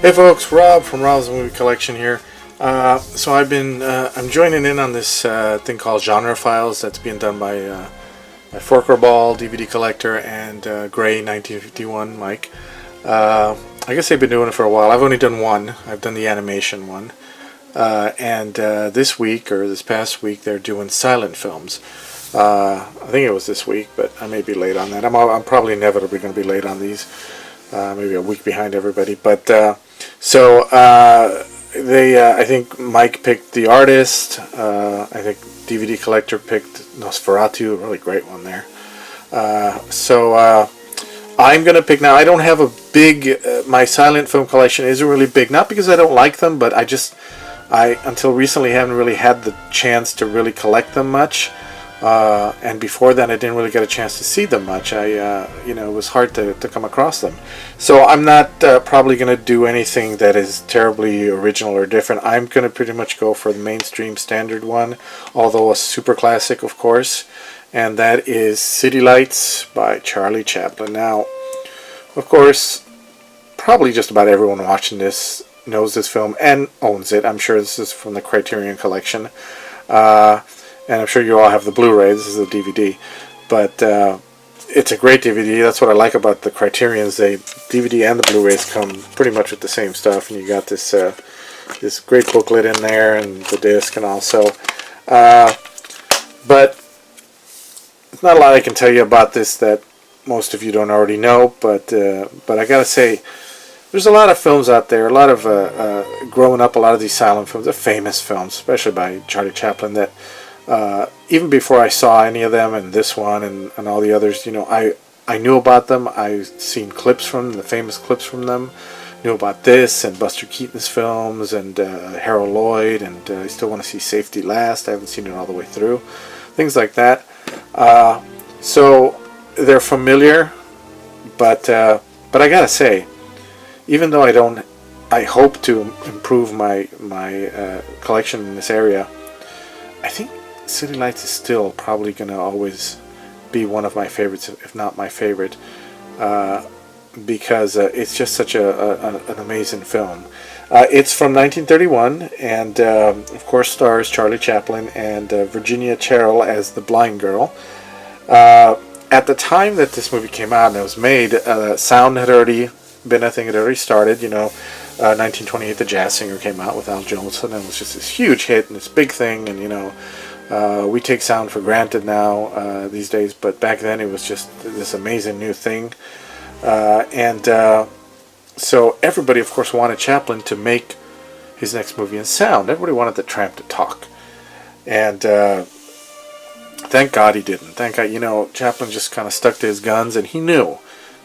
Hey folks, Rob from Rob's Movie Collection here. I'm joining in on this thing called Genre Files that's being done by Forker Ball, DVD Collector, and Gray 1951 Mike. I guess they've been doing it for a while. I've only done one. I've done the animation one. And this past week, they're doing silent films. I think it was this week, but I may be late on that. I'm probably inevitably going to be late on these. Maybe a week behind everybody. But I think Mike picked The Artist. I think DVD Collector picked Nosferatu, a really great one there. I'm going to pick now. I don't have a big, my silent film collection isn't really big, not because I don't like them, but I until recently haven't really had the chance to really collect them much. And before then, I didn't really get a chance to see them much. It was hard to come across them. So I'm not probably going to do anything that is terribly original or different. I'm going to pretty much go for the mainstream standard one, although a super classic, of course. And that is City Lights by Charlie Chaplin. Now, of course, probably just about everyone watching this knows this film and owns it. I'm sure this is from the Criterion Collection. And I'm sure you all have the Blu-ray. This is a DVD. But it's a great DVD. That's what I like about the Criterions. The DVD and the Blu-rays come pretty much with the same stuff. And you got this great booklet in there and the disc and also. But there's not a lot I can tell you about this that most of you don't already know. But I got to say, there's a lot of films out there. A lot of growing up, a lot of these silent films, they're famous films, especially by Charlie Chaplin, that even before I saw any of them and this one and all the others, I knew about them. I've seen clips from them, the famous clips from them. Knew about this and Buster Keaton's films and Harold Lloyd, and I still want to see Safety Last. I haven't seen it all the way through. Things like that. So they're familiar, but I gotta say, even though I hope to improve my collection in this area, I think City Lights is still probably going to always be one of my favorites, if not my favorite, because it's just such an amazing film. It's from 1931, and of course stars Charlie Chaplin and Virginia Cherrill as the blind girl. At the time that this movie came out and it was made, sound had already been a thing. It had already started. 1928, The Jazz Singer came out with Al Jolson, and it was just this huge hit and this big thing. And we take sound for granted now these days, but back then it was just this amazing new thing. So everybody, of course, wanted Chaplin to make his next movie in sound. Everybody wanted the Tramp to talk, and thank God he didn't. Thank God, Chaplin just kind of stuck to his guns, and he knew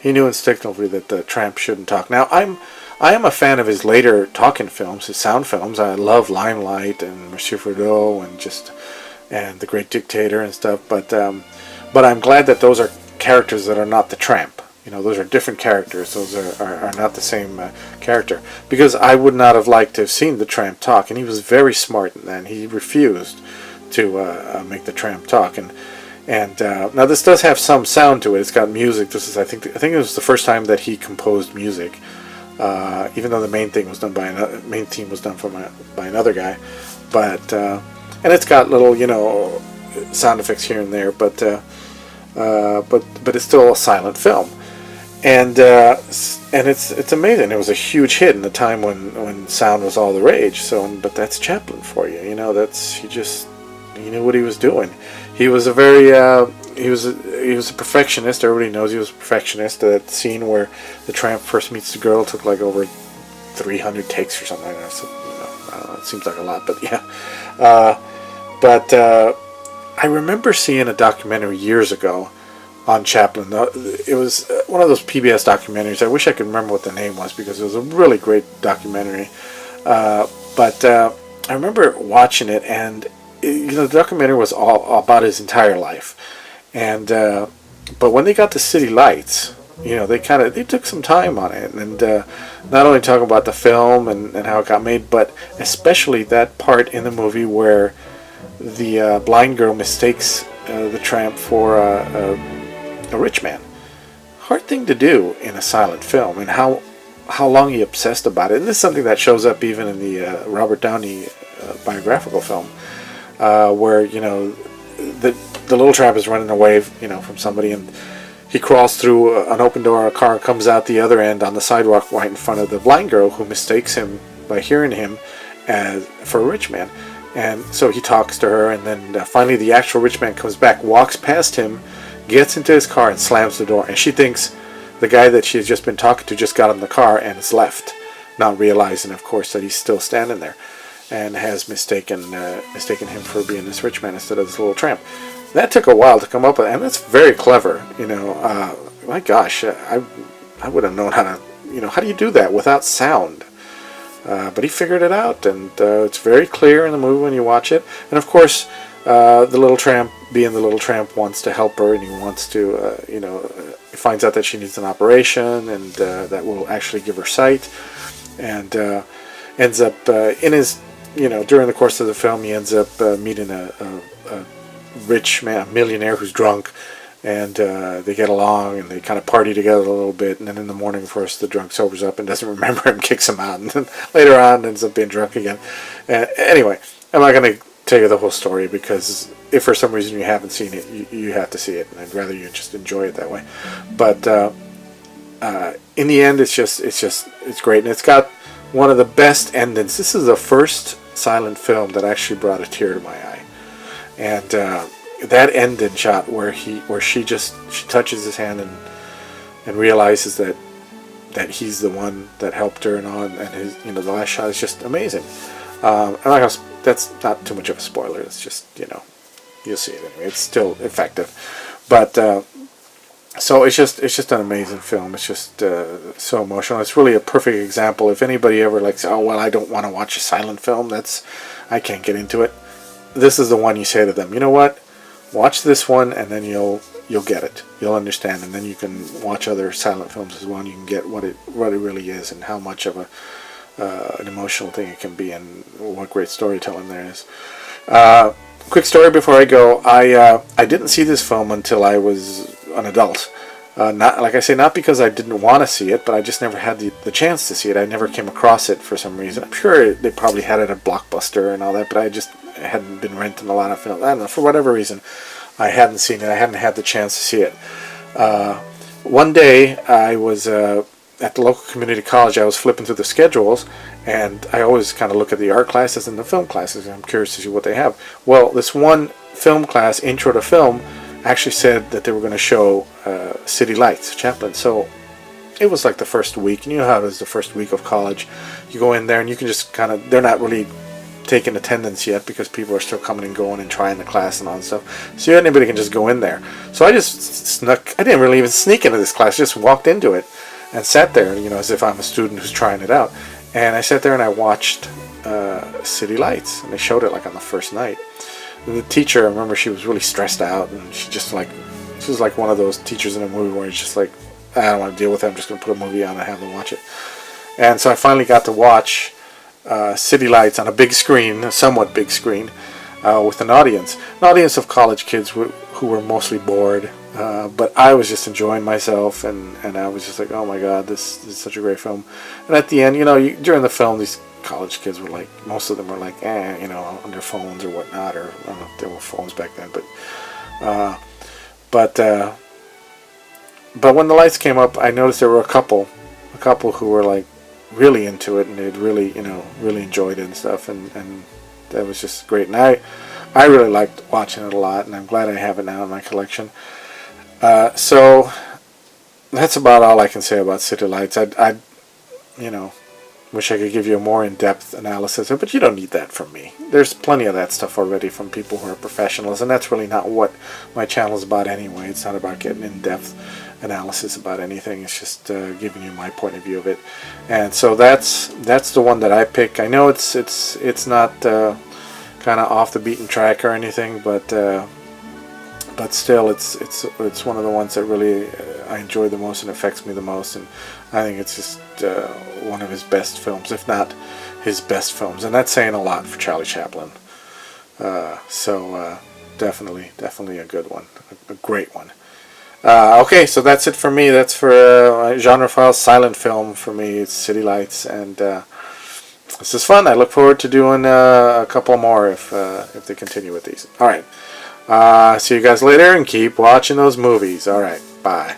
instinctively that the Tramp shouldn't talk. Now, I am a fan of his later talking films, his sound films. I love Limelight and Monsieur Trudeau and The Great Dictator and stuff. But I'm glad that those are characters that are not the Tramp. Those are different characters. Those are not the same character. Because I would not have liked to have seen the Tramp talk, and he was very smart in that. He refused to make the Tramp talk. And now this does have some sound to it. It's got music. I think it was the first time that he composed music. Even though the main theme was done by another guy, but and it's got little sound effects here and there, but it's still a silent film, and it's amazing. It was a huge hit in the time when sound was all the rage. But that's Chaplin for you. He knew what he was doing. He was a very he was a perfectionist. Everybody knows he was a perfectionist. That scene where the Tramp first meets the girl took like over 300 takes or something like that. So, I don't know, it seems like a lot, but yeah. I remember seeing a documentary years ago on Chaplin. It was one of those PBS documentaries. I wish I could remember what the name was because it was a really great documentary. I remember watching it, and the documentary was all about his entire life. And but when they got to City Lights, they took some time on it, and not only talking about the film and how it got made, but especially that part in the movie where the blind girl mistakes the Tramp for a rich man. Hard thing to do in a silent film, and how how long he obsessed about it. And this is something that shows up even in the Robert Downey biographical film, where the little tramp is running away from somebody, and he crawls through an open door. A car comes out the other end on the sidewalk right in front of the blind girl, who mistakes him by hearing him for a rich man. And so he talks to her, and then finally the actual rich man comes back, walks past him, gets into his car, and slams the door. And she thinks the guy that she has just been talking to just got in the car and has left, not realizing, of course, that he's still standing there, and has mistaken him for being this rich man instead of this little tramp. That took a while to come up with, and that's very clever. My gosh, I would have known how to, how do you do that without sound? But he figured it out, and it's very clear in the movie when you watch it. And of course, the little tramp, being the little tramp, wants to help her, and he wants to, he finds out that she needs an operation, and that will actually give her sight, and ends up in his, during the course of the film, he ends up meeting a rich man, a millionaire who's drunk, and they get along, and they kind of party together a little bit, and then in the morning, of course, the drunk sobers up and doesn't remember him, kicks him out, and then later on ends up being drunk again. Anyway, I'm not going to tell you the whole story, because if for some reason you haven't seen it, you have to see it, and I'd rather you just enjoy it that way. But in the end, it's great, and it's got one of the best endings. This is the first silent film that actually brought a tear to my eye, and that ending shot where she touches his hand and realizes that he's the one that helped her, and his, the last shot is just amazing. That's not too much of a spoiler. It's just, you'll see it anyway. It's still effective, but so it's just an amazing film. It's just so emotional. It's really a perfect example. If anybody ever likes, oh well, I don't want to watch a silent film, I can't get into it. This is the one you say to them, you know what? Watch this one, and then you'll get it. You'll understand, and then you can watch other silent films as well, and you can get what it really is, and how much of an emotional thing it can be, and what great storytelling there is. Quick story before I go. I didn't see this film until I was an adult. Not, like I say, not because I didn't want to see it, but I just never had the chance to see it. I never came across it for some reason. I'm sure they probably had it at Blockbuster and all that, but I just hadn't been renting a lot of films. I don't know, for whatever reason, I hadn't seen it. I hadn't had the chance to see it. One day, I was at the local community college. I was flipping through the schedules, and I always kind of look at the art classes and the film classes, and I'm curious to see what they have. Well, this one film class, Intro to Film, actually said that they were going to show City Lights, Chaplin. So it was like the first week, and you know how it is the first week of college. You go in there, and you can just kind of, they're not really taking attendance yet, because people are still coming and going and trying the class and all that stuff. So anybody can just go in there. So I just snuck, I didn't really even sneak into this class, just walked into it and sat there, as if I'm a student who's trying it out. And I sat there and I watched City Lights, and they showed it like on the first night. And the teacher, I remember, she was really stressed out, and she was like one of those teachers in a movie where it's just like, I don't want to deal with it, I'm just going to put a movie on and have them watch it. And so I finally got to watch City Lights on a big screen, a somewhat big screen, with an audience of college kids who were mostly bored, but I was just enjoying myself, and I was just like, oh my god, this is such a great film. And at the end, during the film, these college kids were like, most of them were like, on their phones or whatnot, or I don't know if there were phones back then, but when the lights came up, I noticed there were a couple who were like really into it, and they'd really enjoyed it and stuff, and that was just great. And I really liked watching it a lot, and I'm glad I have it now in my collection. So that's about all I can say about City Lights. I wish I could give you a more in-depth analysis, but you don't need that from me. There's plenty of that stuff already from people who are professionals, and that's really not what my channel is about anyway. It's not about getting in-depth analysis about anything. It's just giving you my point of view of it. And so that's the one that I pick. I know it's not kind of off the beaten track or anything, but still, it's one of the ones that really I enjoy the most and affects me the most, and I think it's just one of his best films, if not his best films, and that's saying a lot for Charlie Chaplin. So definitely a good one, a great one. Okay, so that's it for me. That's for Genre File silent film for me. It's City Lights, and this is fun. I look forward to doing a couple more if they continue with these. All right. See you guys later, and keep watching those movies. All right. Bye.